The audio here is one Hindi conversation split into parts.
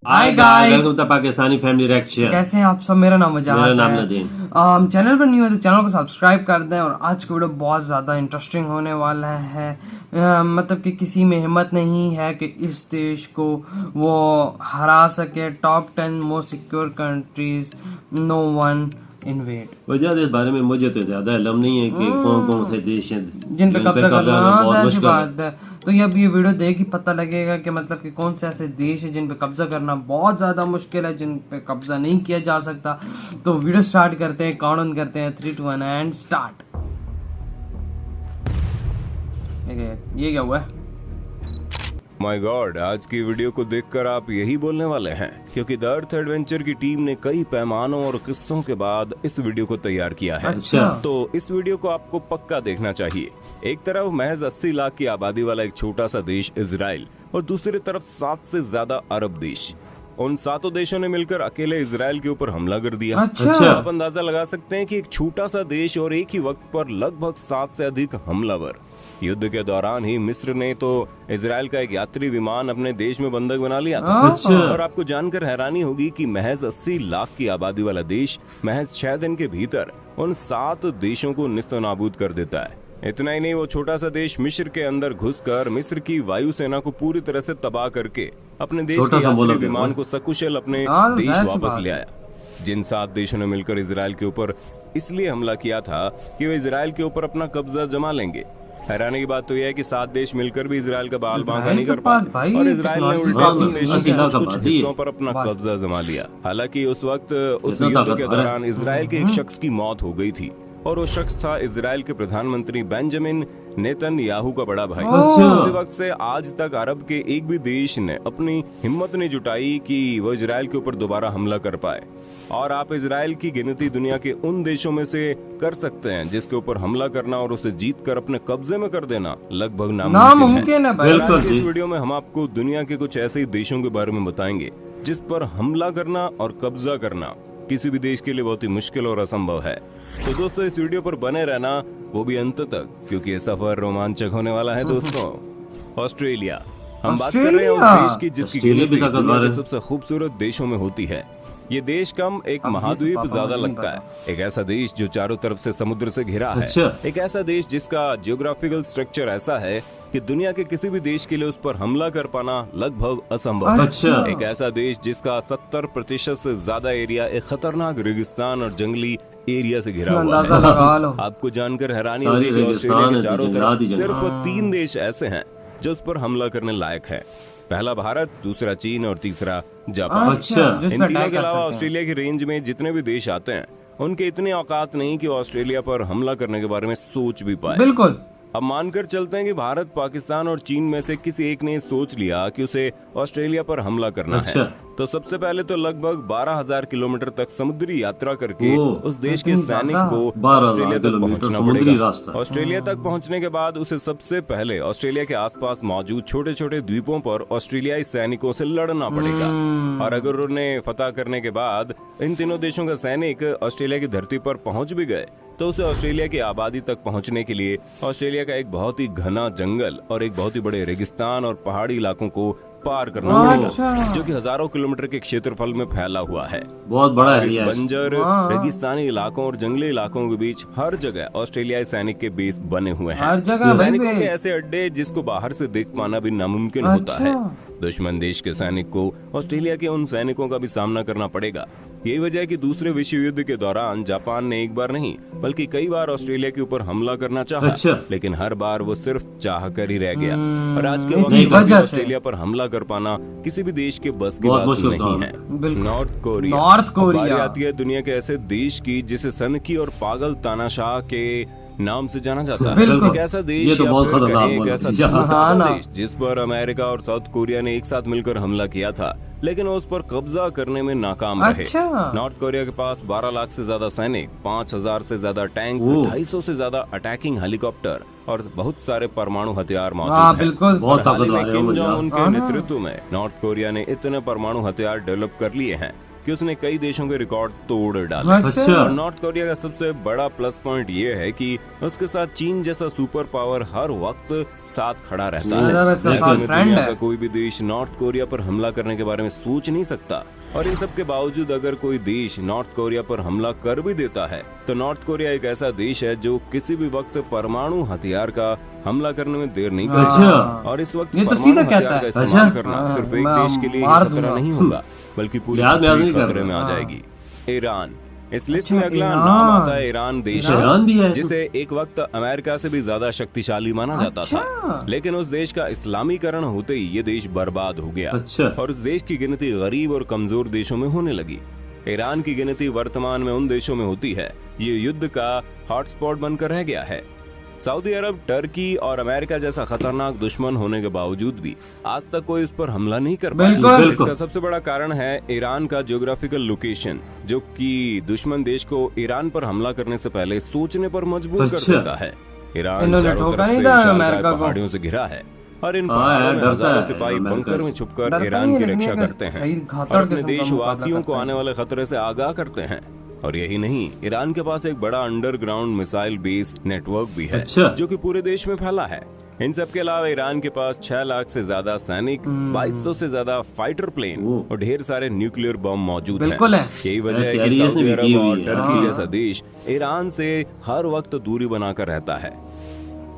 Hi guys, welcome to Pakistani family reaction. कैसे हैं आप सब। मेरा नाम वजाहत मेरा नाम है। नदीम। चैनल पर न्यू है तो चैनल को सब्सक्राइब कर दें। और आज का वीडियो बहुत ज़्यादा इंटरेस्टिंग होने वाला है। मतलब कि किसी में हिम्मत नहीं है कि इस देश को वो हरा सके। Top 10 most secure countries, no one invade. वजह इस बारे में मुझे तो ज्यादा इल्म नहीं है कि कौन कौन से देश हैं जिन पे कब्जा करना बहुत ऐसी मुश्किल है। बात है। तो ये अब ये वीडियो देख ही पता लगेगा कि मतलब कि कौन से ऐसे देश है जिन पे कब्जा करना बहुत ज्यादा मुश्किल है, जिन पे कब्जा नहीं किया जा सकता। तो वीडियो स्टार्ट करते हैं, काउंट करते हैं 3, 2, 1 एंड स्टार्ट। ये क्या हुआ है? माय गॉड, आज की वीडियो को देखकर आप यही बोलने वाले हैं, क्योंकि द अर्थ एडवेंचर की टीम ने कई पैमानों और किस्सों के बाद इस वीडियो को तैयार किया है। अच्छा। तो इस वीडियो को आपको पक्का देखना चाहिए। एक तरफ महज 80 लाख की आबादी वाला एक छोटा सा देश इजराइल और दूसरी तरफ 7 से ज्यादा अरब देश। उन 7 देशों ने मिलकर अकेले इजराइल के ऊपर हमला कर दिया। अच्छा। आप अंदाजा लगा सकते हैं कि एक छोटा सा देश और एक ही वक्त पर लगभग 7 से अधिक हमलावर। युद्ध के दौरान ही मिस्र ने तो इजराइल का एक यात्री विमान अपने देश में बंधक बना लिया था। अच्छा। और आपको जानकर हैरानी होगी कि महज 80 लाख की आबादी वाला देश महज 6 दिन के भीतर उन 7 देशों को निस्तो नाबूद कर देता है। इतना ही नहीं, वो छोटा सा देश मिस्र के अंदर घुसकर मिस्र की वायुसेना को पूरी तरह से तबाह करके अपने देश के यात्री विमान को सकुशल अपने देश वापस ले आया। जिन 7 देशों ने मिलकर इजराइल के ऊपर इसलिए हमला किया था कि वे इजराइल के ऊपर अपना कब्जा जमा लेंगे। हैरानी की बात तो यह है कि 7 देश मिलकर भी इजराइल का बाल बांका नहीं कर पाए और इजराइल ने उल्टे उन देशों के कुछ हिस्सों पर अपना कब्जा जमा लिया। हालांकि उस वक्त उस युद्ध के दौरान इजराइल के एक शख्स की मौत हो गई थी और वो शख्स था इजराइल के प्रधानमंत्री बेंजामिन नेतन्याहू का बड़ा भाई। उसी वक्त से आज तक अरब के एक भी देश ने अपनी हिम्मत नहीं जुटाई कि वो इजराइल के ऊपर दोबारा हमला कर पाए। और आप इजराइल की गिनती दुनिया के उन देशों में से कर सकते हैं जिसके ऊपर हमला करना और उसे जीत कर अपने कब्जे में कर देना लगभग नामुमकिन है। बिल्कुल। इस वीडियो में हम आपको दुनिया के कुछ ऐसे देशों के बारे में बताएंगे जिस पर हमला करना और कब्जा करना किसी भी देश के लिए बहुत ही मुश्किल और असंभव है। तो दोस्तों, इस वीडियो पर बने रहना, वो भी अंत तक, क्योंकि ये सफर रोमांचक होने वाला है। दोस्तों, ऑस्ट्रेलिया, हम बात कर रहे हैं उस देश की जिसकी गिनती दुनिया के सबसे खूबसूरत देशों में होती है। ये देश कम एक महाद्वीप ज्यादा लगता है। एक ऐसा देश जो चारों तरफ से समुद्र से घिरा है। एक ऐसा देश जिसका जियोग्राफिकल स्ट्रक्चर ऐसा है कि दुनिया के किसी भी देश के लिए उस पर हमला कर पाना लगभग असंभव है। एक ऐसा देश जिसका 70% से ज्यादा एरिया एक खतरनाक रेगिस्तान और जंगली एरिया से घिरा हुआ है। आपको जानकर हैरानी होगी कि ऑस्ट्रेलिया के चारों तरफ सिर्फ 3 देश ऐसे हैं जो उस पर हमला करने लायक है। पहला भारत, दूसरा चीन और तीसरा जापान। इन तीनों के अलावा ऑस्ट्रेलिया की रेंज में जितने भी देश आते हैं उनके इतने औकात नहीं कि ऑस्ट्रेलिया पर हमला करने के बारे में सोच भी पाए। बिल्कुल। अब मानकर चलते हैं कि भारत, पाकिस्तान और चीन में से किसी एक ने सोच लिया कि उसे ऑस्ट्रेलिया पर हमला करना है, तो सबसे पहले तो लगभग 12,000 किलोमीटर तक समुद्री यात्रा करके उस देश के सैनिक को ऑस्ट्रेलिया तक पहुंचना पड़ेगा। ऑस्ट्रेलिया तक पहुंचने के बाद उसे सबसे पहले ऑस्ट्रेलिया के आसपास मौजूद छोटे छोटे द्वीपों पर ऑस्ट्रेलियाई सैनिकों से लड़ना पड़ेगा। और अगर उन्हें फतह करने के बाद इन तीनों देशों का सैनिक ऑस्ट्रेलिया की धरती पर पहुंच भी गए तो उसे ऑस्ट्रेलिया की आबादी तक पहुंचने के लिए ऑस्ट्रेलिया का एक बहुत ही घना जंगल और एक बहुत ही बड़े रेगिस्तान और पहाड़ी इलाकों को पार करना पड़ेगा, जो कि हजारों किलोमीटर के क्षेत्रफल में फैला हुआ है। बहुत बड़ा है। इस बंजर रेगिस्तानी इलाकों और जंगली इलाकों के बीच हर जगह ऑस्ट्रेलियाई सैनिक के बेस बने हुए हैं। सैनिकों के ऐसे अड्डे जिसको बाहर से देख पाना भी नामुमकिन होता है। दुश्मन देश के सैनिक को ऑस्ट्रेलिया के उन सैनिकों का भी सामना करना पड़ेगा। यही वजह है कि दूसरे विश्व युद्ध के दौरान जापान ने एक बार नहीं बल्कि कई बार ऑस्ट्रेलिया के ऊपर हमला करना चाहा, लेकिन हर बार वो सिर्फ चाह कर ही रह गया। और आज के वक्त ऑस्ट्रेलिया पर हमला कर पाना किसी भी देश के बस की बात नहीं है। नॉर्थ कोरिया आती है दुनिया के ऐसे देश की जिसे सनकी और पागल तानाशाह के नाम से जाना जाता है। एक ऐसा देश, एक ऐसा छोटा सा देश जिस पर अमेरिका और साउथ कोरिया ने एक साथ मिलकर हमला किया था, लेकिन उस पर कब्जा करने में नाकाम रहे। नॉर्थ कोरिया के पास 12 लाख से ज्यादा सैनिक, 5,000 से ज्यादा टैंक, 250 से ज्यादा अटैकिंग हेलीकॉप्टर और बहुत सारे परमाणु हथियार मौजूद हैं। किम जोंग उन के नेतृत्व में नॉर्थ कोरिया ने इतने परमाणु हथियार डेवलप कर लिए हैं कि उसने कई देशों के रिकॉर्ड तोड़ डाले। अच्छा। और नॉर्थ कोरिया का सबसे बड़ा प्लस पॉइंट ये है कि उसके साथ चीन जैसा सुपर पावर हर वक्त साथ खड़ा रहता मतलब है। इसका ऐसे साथ में फ्रेंड दुनिया है। का कोई भी देश नॉर्थ कोरिया पर हमला करने के बारे में सोच नहीं सकता। और इन सब के बावजूद अगर कोई देश नॉर्थ कोरिया पर हमला कर भी देता है तो नॉर्थ कोरिया एक ऐसा देश है जो किसी भी वक्त परमाणु हथियार का हमला करने में देर नहीं करता। अच्छा। और इस वक्त ये तो परमाणु सीधा कहता हथियार है। का इस्तेमाल अच्छा। करना सिर्फ एक मैं देश के लिए ही मार खतरा दूंगा। नहीं होगा बल्कि पूरी याद में पृथ्वी नहीं कर खतरे में रहा। आ जाएगी। ईरान इस लिस्ट अच्छा, में अगला ईरान। नाम आता है ईरान देश ईरान भी है। जिसे एक वक्त अमेरिका से भी ज्यादा शक्तिशाली माना जाता अच्छा। था, लेकिन उस देश का इस्लामीकरण होते ही ये देश बर्बाद हो गया। अच्छा। और उस देश की गिनती गरीब और कमजोर देशों में होने लगी। ईरान की गिनती वर्तमान में उन देशों में होती है ये युद्ध का हॉटस्पॉट बनकर रह गया है। सऊदी अरब, टर्की और अमेरिका जैसा खतरनाक दुश्मन होने के बावजूद भी आज तक कोई उस पर हमला नहीं कर पाया। बिल्कुल। इसका सबसे बड़ा कारण है ईरान का ज्योग्राफिकल लोकेशन, जो कि दुश्मन देश को ईरान पर हमला करने से पहले सोचने पर मजबूर कर अच्छा। देता है। ईरान इन्होंने चारों ठोका तरफ से नहीं था विशालकाय अमेरिका को। पहाड़ियों से घिरा है और इन हाँ, पहाड़ों में डरता हजारों है सिपाही अमेरिका बंकर में से। छुपकर डरता ईरान नहीं की है, रक्षा लेकिन करते सही हैं घातक और अपने किस्म का देशवासियों को मुकाबला आने वाले खतरे से आगाह करते हैं। और यही नहीं, ईरान के पास एक बड़ा अंडरग्राउंड मिसाइल बेस नेटवर्क भी है अच्छा। जो कि पूरे देश में फैला है। इन सब के अलावा ईरान के पास 6 लाख से ज्यादा सैनिक, 2200 से ज्यादा फाइटर प्लेन ओह। और ढेर सारे न्यूक्लियर बम मौजूद बिल्कुल है। यही वजह है कि तैयारी इसने सऊदी भी अरब की हुई और है। टर्की हाँ। जैसा देश ईरान से हर वक्त दूरी बनाकर रहता है।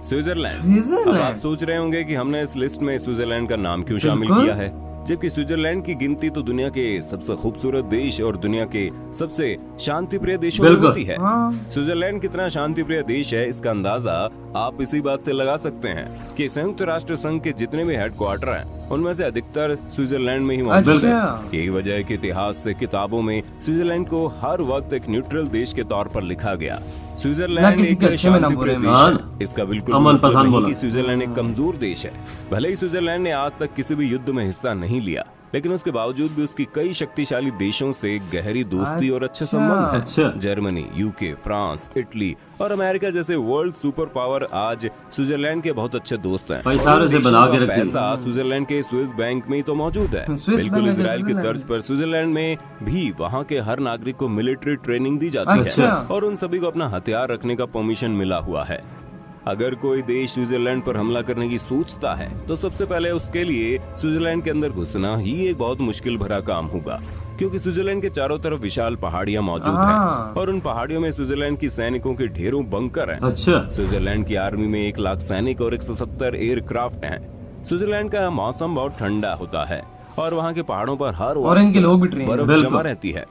स्विट्जरलैंड। स्विट्जरलैंड। अब आप सोच रहे होंगे कि हमने इस लिस्ट में स्विट्जरलैंड का नाम क्यों शामिल बिल्कुल। किया है, जबकि स्विट्जरलैंड की गिनती तो दुनिया के सबसे खूबसूरत देश और दुनिया के सबसे शांतिप्रिय देशों में बिल्कुल। होती है। हाँ। स्विट्जरलैंड कितना शांतिप्रिय देश है इसका अंदाजा आप इसी बात से लगा सकते हैं कि संयुक्त राष्ट्र संघ के जितने भी हेडक्वार्टर हैं उनमें से अधिकतर स्विट्जरलैंड में ही मौजूद है। अच्छा। यही वजह है कि इतिहास से किताबों में स्विट्जरलैंड को हर वक्त एक न्यूट्रल देश के तौर पर लिखा गया। ना स्विट्जरलैंड किसी एक के अच्छे में ना शांतिप्रिय बुरे देश में। है। इसका बिल्कुल अमन मतलब पसंद नहीं बोला। कि स्विट्जरलैंड एक कमजोर देश है। भले ही स्विट्जरलैंड ने आज तक किसी भी युद्ध में हिस्सा नहीं लिया, लेकिन उसके बावजूद भी उसकी कई शक्तिशाली देशों से गहरी दोस्ती और अच्छे अच्छा। संबंध हैं। अच्छा। जर्मनी, यूके, फ्रांस, इटली और अमेरिका जैसे वर्ल्ड सुपर पावर आज स्विट्जरलैंड के बहुत अच्छे दोस्त हैं। भाई और सारे उन से देशों बना का के रखे। पैसा स्विट्जरलैंड के स्विस बैंक में ही तो मौजूद है। स्विस बिल्कुल बैंक है इजराइल की स्विट्जरलैंड तर्ज पर स्विट्जरलैंड में भी वहाँ के हर नागरिक को मिलिट्री ट्रेनिंग दी जाती अच्छा। है और उन सभी को अपना हथियार रखने का परमिशन मिला हुआ है। अगर कोई देश स्विट्जरलैंड पर हमला करने की सोचता है तो सबसे पहले उसके लिए स्विट्जरलैंड के अंदर घुसना ही एक बहुत मुश्किल भरा काम होगा, क्योंकि स्विट्जरलैंड के चारों तरफ विशाल पहाड़ियां मौजूद हैं हाँ। और उन पहाड़ियों में स्विट्जरलैंड की सैनिकों के ढेरों बंकर हैं। अच्छा। स्विट्जरलैंड की आर्मी में 1 लाख सैनिक और 170 एयरक्राफ्ट हैं। स्विट्जरलैंड का मौसम बहुत ठंडा होता है और वहाँ के पहाड़ों पर हर और इनके वक्त लोग भी ट्रेन बर्फ बिल्कुल। जमा रहती है।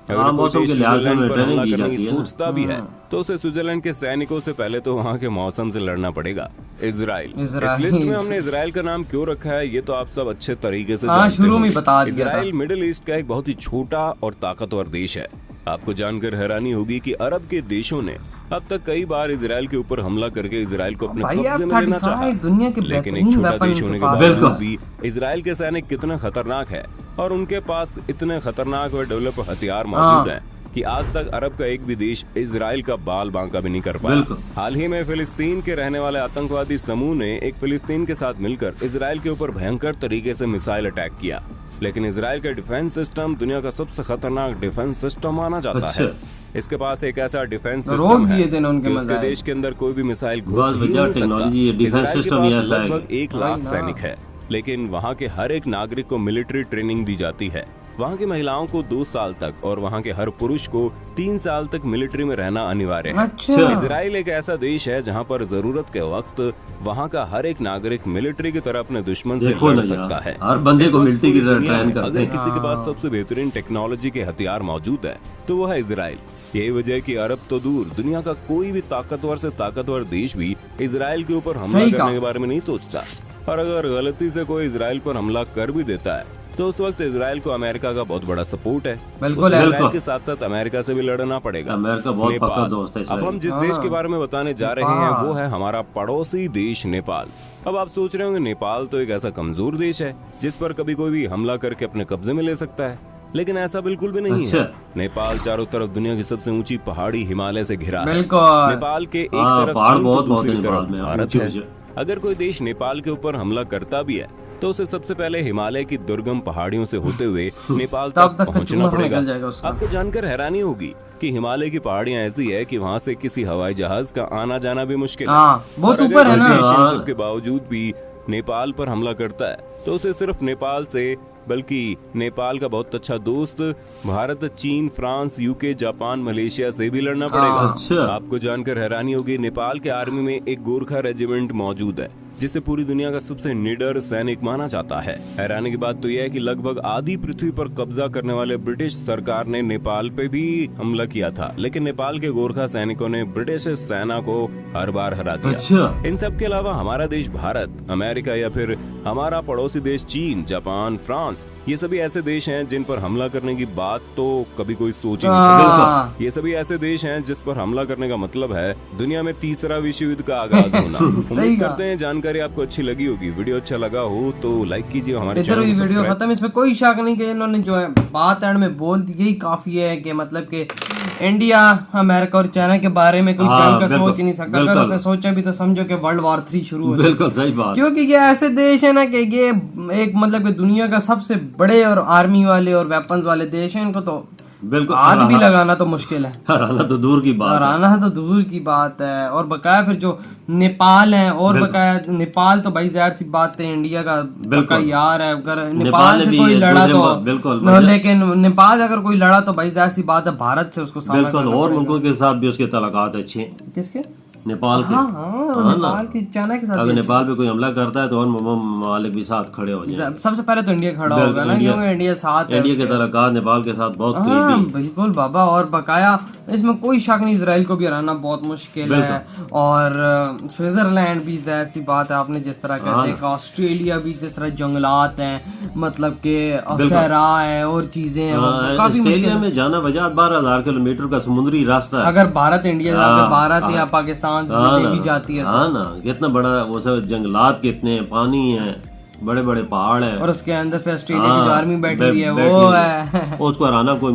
हाँ, अगर कोई मौसम देश के लिहाज से स्विट्जरलैंड पर ट्रेनिंग हमला की करने की जाती है ना। सोचता भी है तो उसे स्विट्जरलैंड के सैनिकों से पहले तो वहाँ के मौसम से लड़ना पड़ेगा। इजराइल। इस लिस्ट में हमने इजराइल का नाम क्यों रखा है ये तो आप सब अच्छे तरीके से हाँ, जानते शुरू में हो। बता दिया था। इजराइल मिडिल ईस्ट का एक बहुत ही छोटा और ताकतवर देश है। आपको जानकर हैरानी होगी कि अरब के देशों ने अब तक कई बार इजराइल के ऊपर हमला करके इजराइल को अपने भाई, कब्जे में लेना F-35 चाहा, दुनिया के लेकिन एक बेहतरीन छोटा वेपन देश इनके होने के पास बावजूद है। भी इजराइल के सैनिक कितना खतरनाक है और उनके पास इतने खतरनाक और डेवलप हथियार मौजूद हैं कि आज तक अरब का एक भी देश इजराइल का बाल बांका भी नहीं कर पाया। बिल्कुल। हाल ही में फिलिस्तीन के रहने वाले आतंकवादी समूह ने एक फिलिस्तीन के साथ मिलकर इजराइल के ऊपर भयंकर तरीके से मिसाइल अटैक किया, लेकिन इजराइल का डिफेंस सिस्टम दुनिया का सबसे खतरनाक डिफेंस सिस्टम माना जाता अच्छा। है। इसके पास एक ऐसा डिफेंस रोक सिस्टम है दिए थे ना उनके कि उसके मिसाइल। देश के अंदर कोई भी मिसाइल घुस बहुत ही बढ़िया नहीं सकता। टेक्नोलॉजी है, डिफेंस इजराइल के सिस्टम पास ही ऐसा है लगभग 1 लाख वही ना। सैनिक है, लेकिन वहाँ के हर एक नागरिक को मिलिट्री ट्रेनिंग दी जाती है। वहाँ की महिलाओं को 2 साल तक और वहाँ के हर पुरुष को 3 साल तक मिलिट्री में रहना अनिवार्य है। अच्छा। इजराइल एक ऐसा देश है जहाँ पर जरूरत के वक्त वहाँ का हर एक नागरिक मिलिट्री की तरह अपने दुश्मन से देखो लड़ ना सकता यार, है। हर बंदे इस को वक्त मिलिट्री की पूरी तरह दुनिया ट्रेन में करते अगर हैं। किसी के पास सबसे बेहतरीन टेक्नोलॉजी के हथियार मौजूद है तो वो है इजराइल। यही वजह है कि अरब तो दूर, दुनिया का कोई भी ताकतवर से ताकतवर देश भी इजराइल के ऊपर हमला सही करने कहा। के बारे में नहीं सोचता। और अगर गलती से कोई इजराइल पर हमला कर भी देता है तो उस वक्त इजराइल को अमेरिका का बहुत बड़ा सपोर्ट है। बिल्कुल उसे है। इजराइल बिल्कुल। के साथ साथ अमेरिका से भी लड़ना पड़ेगा। अमेरिका बहुत नेपाल। पक्का दोस्त है अब हम इजराइल। जिस देश के बारे में बताने जा रहे हैं नेपाल। वो है हमारा पड़ोसी देश नेपाल। अब आप सोच रहे होंगे नेपाल तो एक ऐसा कमजोर देश है जिस पर कभी कोई भी हमला करके अपने कब्जे में ले सकता है, लेकिन ऐसा बिल्कुल भी नहीं है। अच्छा। नेपाल चारों तरफ दुनिया की सबसे ऊंची पहाड़ी हिमालय से घिरा है। बिल्कुल। नेपाल के एक हाँ, तरफ पहाड़ चीन तो बहुत दूसरी है नेपाल तरफ में, भारत ऊंचे है। ऊंचे। अगर कोई देश नेपाल के ऊपर हमला करता भी है तो उसे सबसे पहले हिमालय की दुर्गम पहाड़ियों से होते हुए नेपाल तब तक तक पहुंचना चूहा पड़ेगा। निकल जाएगा उसका। आपको जानकर हैरानी होगी कि हिमालय की पहाड़ियां ऐसी है कि वहां से किसी हवाई जहाज का आना जाना भी मुश्किल है। हाँ, बहुत और अगर ऊपर है ना। ब्रिटिश इन हाँ। सब के बावजूद भी नेपाल पर हमला करता है तो उसे सिर्फ नेपाल से बल्कि नेपाल का बहुत अच्छा दोस्त भारत, चीन, फ्रांस, यूके, जापान, मलेशिया से भी लड़ना पड़ेगा। अच्छा। आपको जानकर हैरानी होगी, नेपाल के आर्मी में एक गोरखा रेजिमेंट मौजूद है जिसे पूरी दुनिया का सबसे निडर सैनिक माना जाता है। हैरानी की बात तो यह है कि लगभग आधी पृथ्वी पर कब्जा करने वाले ब्रिटिश सरकार ने नेपाल पे भी हमला किया था, लेकिन नेपाल के गोरखा सैनिकों ने ब्रिटिश सेना को हर बार हरा दिया। अच्छा। इन सब के अलावा हमारा देश भारत, अमेरिका या फिर हमारा पड़ोसी देश चीन, जापान, फ्रांस, ये सभी ऐसे देश हैं जिन पर हमला करने की बात तो कभी कोई सोच ही नहीं सकता। हाँ। ये सभी ऐसे देश हैं जिस पर हमला करने का मतलब है दुनिया में तीसरा विश्व युद्ध का आगाज होना। उम्मीद कहा। करते हैं जानकारी आपको अच्छी लगी होगी। वीडियो अच्छा लगा हो तो लाइक कीजिए, हमारे इधर चैनल भी को वीडियो सब्सक्राइब। खत्म, इसमें कोई शक नहीं कि इन्होंने जो है बात एंड में बोल दी, यही काफी है कि मतलब कि इंडिया, अमेरिका और चाइना के बारे में कोई हाँ, जानकर बिल्कुल, सोच ही नहीं सकता। अगर बिल्कुल। उसने सोचा भी तो समझो कि वर्ल्ड वॉर 3 शुरू हो जाए। बिल्कुल सही बात। क्योंकि ये ऐसे देश है ना कि ये एक मतलब कि दुनिया का सबसे बड़े और आर्मी वाले और वेपन्स वाले देश हैं, इनको तो बिल्कुल हाथ भी लगाना तो मुश्किल है, हराना तो दूर की बात और है। आना तो दूर की बात है। और बकाया फिर जो नेपाल है, और बकाया नेपाल तो भाई जाहिर सी बात है इंडिया का पक्का यार है। अगर नेपाल ने से भी कोई ये लड़ा दूसरे तो बिल्कुल न, लेकिन नेपाल अगर कोई लड़ा तो भाई जाहिर सी बात है भारत से उसको सामना बिल्कुल, करना और पड़ेगा। मुल्कों के साथ भी उसके तलाकात अच्छे हैं। किसके? नेपाल के। हाँ हाँ, नेपाल की चाइना के साथ अगर भी नेपाल पे कोई हमला करता है तो और ममालिक भी साथ खड़े हो जाए। सबसे पहले तो इंडिया खड़ा होगा ना, क्योंकि इंडिया साथ है। इंडिया के तलाकात नेपाल के साथ बहुत हाँ करीबी। बिल्कुल बाबा, और बकाया इसमें कोई शक नहीं इसराइल को भी हराना बहुत मुश्किल है। और स्विट्जरलैंड भी जाहिर सी बात है, आपने जिस तरह कहते हैं, ऑस्ट्रेलिया भी जिस तरह जंगलात हैं, मतलब के सहरा है और चीजें हैं, वो काफी ऑस्ट्रेलिया में जाना बजात 12,000 किलोमीटर का समुद्री रास्ता है। अगर भारत इंडिया जाकर भारत या पाकिस्तान से भी जाती है हाँ ना, कितना बड़ा वो सब जंगलात, कितने पानी है, बड़े बड़े पहाड़ है, और उसके अंदर फिर ऑस्ट्रेलिया की जो आर्मी बैठी हुई है बैठी वो है। है। उसको हराना कोई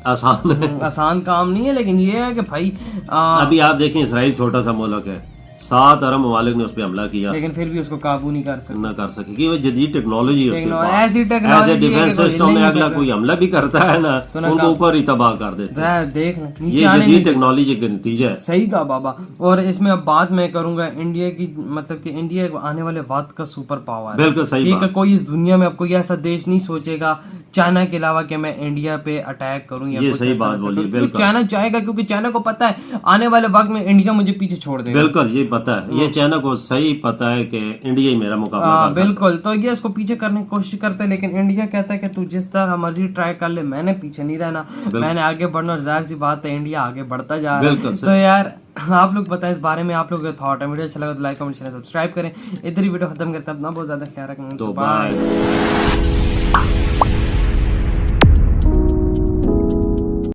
आसान है। आसान काम नहीं है, लेकिन ये है कि भाई अभी आप देखें, इसराइल छोटा सा मुल्क है, 7 अरब ममालिक ने उस पर हमला किया, लेकिन फिर भी उसको काबू नहीं कर सकते। न कर सके कि वो जदीद टेक्नोलॉजी है उसके पास। ऐसी टेक्नोलॉजी है कि डिफेंस कोई सिस्टम हिल में नहीं अगला सकता। कोई हमला भी करता है ना, उनको ऊपर ही तबाह कर देते हैं। देख ले, नीचे ये आने जदीद नहीं। टेक्नोलॉजी का नतीजा है। सही कहा बाबा। और इसमें अब बात मैं करूंगा इंडिया की, मतलब कि इंडिया आने वाले वक्त का सुपर पावर है। बिल्कुल सही ठीक है, बात। कोई इस दुनिया में अब कोई ऐसा देश नहीं सोचेगा चाइना के अलावा कि मैं इंडिया पे अटैक करूं या ये कुछ सही ऐसा बात ऐसा बोली, करूं। क्योंकि बिल्कुल। चाइना चाहेगा, क्योंकि चाइना को पता है आने वाले वक्त में इंडिया मुझे पीछे छोड़ देगा। बिल्कुल, ये पता है, ये चाइना को सही पता है कि इंडिया ही मेरा मुकाबला कर सकता है। बिल्कुल, तो ये इसको पीछे करने की कोशिश करते हैं, लेकिन इंडिया कहता है कि तू जिस तरह मर्जी ट्राई कर ले, मैंने पीछे नहीं रहना, मैंने आगे बढ़ना। और जाहिर सी बात है इंडिया आगे बढ़ता जा रहा है। तो यार आप लोग बताएं इस बारे में, आप लोग थॉट है। वीडियो अच्छा लगा तो लाइक कमेंट शेयर सब्सक्राइब करें। इधर ही वीडियो खत्म करते हैं। अपना बहुत ज्यादा ख्याल रखें, तो बाय।